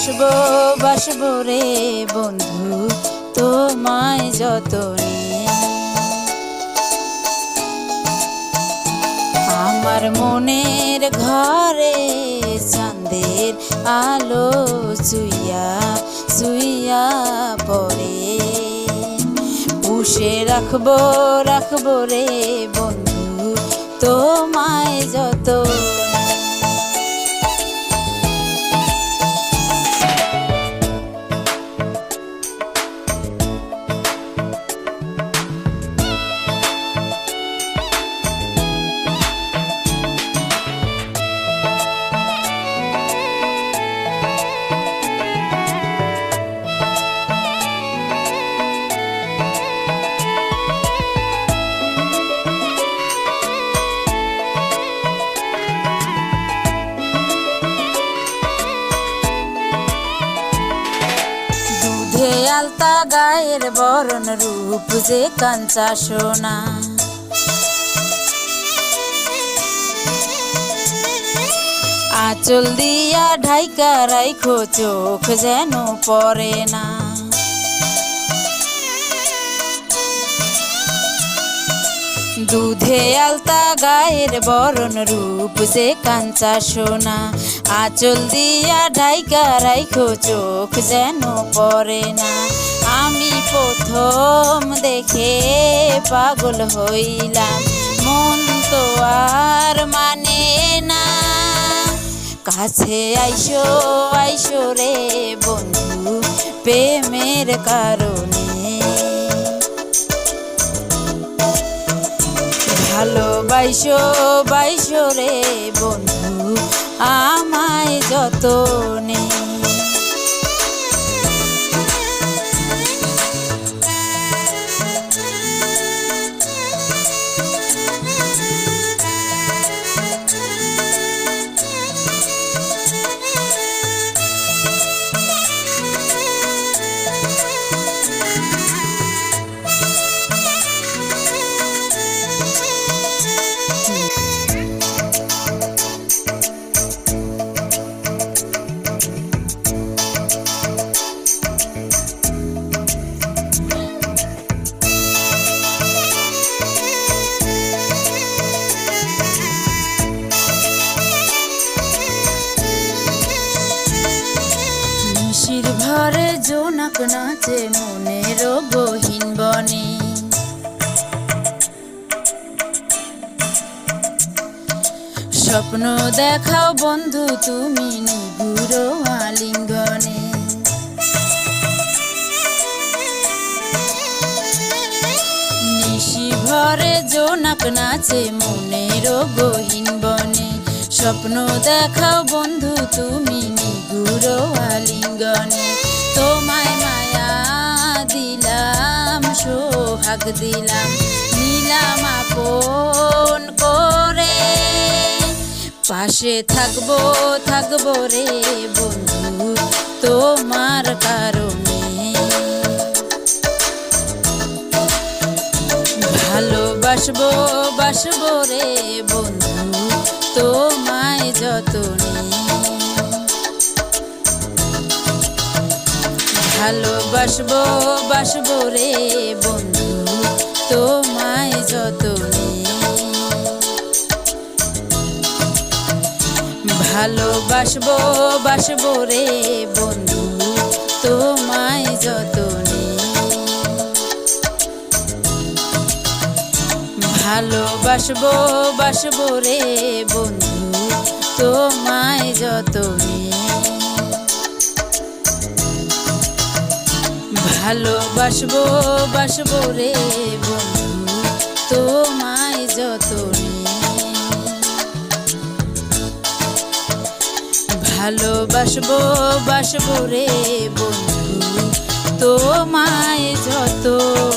বাসবো বাসবো রে বন্ধু তোমায় যতনে। আমার মনের ঘরে চাঁদের আলো চুইয়া চুইয়া পড়ে, পুষে রাখবো রাখবো রে বন্ধু তোমায় যতনে। দুধে আলতা গায়ের বরণ রূপ যে কাঞ্চা সোনা, আঁচল দিয়া ঢাইকা রাইখো চোখ যেন পড়ে না। দুধে আলতা গায়ের বরণ রূপ যে কাঞ্চা সোনা, আঁচল দিয়া ঢাইকা রাইখো চোখ যেন পড়ে না। আমি প্রথম দেখে পাগল হইলাম, মন তো আর মানে না। কাছে আইসো আইসো রে বন্ধু প্রেমের কারণে, ভালোবাসো বাইসো রে বন্ধু আমায় যতনে। ঘরে জোনাক নাচে মনের গহীন বনে, স্বপ্ন দেখাও বন্ধু তুমি নিগুড় আলিঙ্গনে। নিশি ভরে জোনাক নাচে মনের গহীন বনে, স্বপ্ন দেখাও বন্ধু তুমি নিগুড় আলিঙ্গনে। তোমায় মায়া দিলাম সোহাগ দিলাম, নিলাম আপন করে, পাশে থাকবো থাকবো রে বন্ধু তোমার কারণে। ভালোবাসবো বাসবো রে বন্ধু তোমায় যতনে। ভালোবাসবো বাসবো রে বন্ধু তোমায় যতনে। ভালোবাসবো বাসবো রে বন্ধু তোমায় যতনে। ভালোবাসবো বাসবো রে বন্ধু তোমায় যতনে। ভালোবাসবো বাসবো রে বন্ধু তোমায় যতনে। ভালোবাসবো বাসবো রে বন্ধু তোমায় যতনে।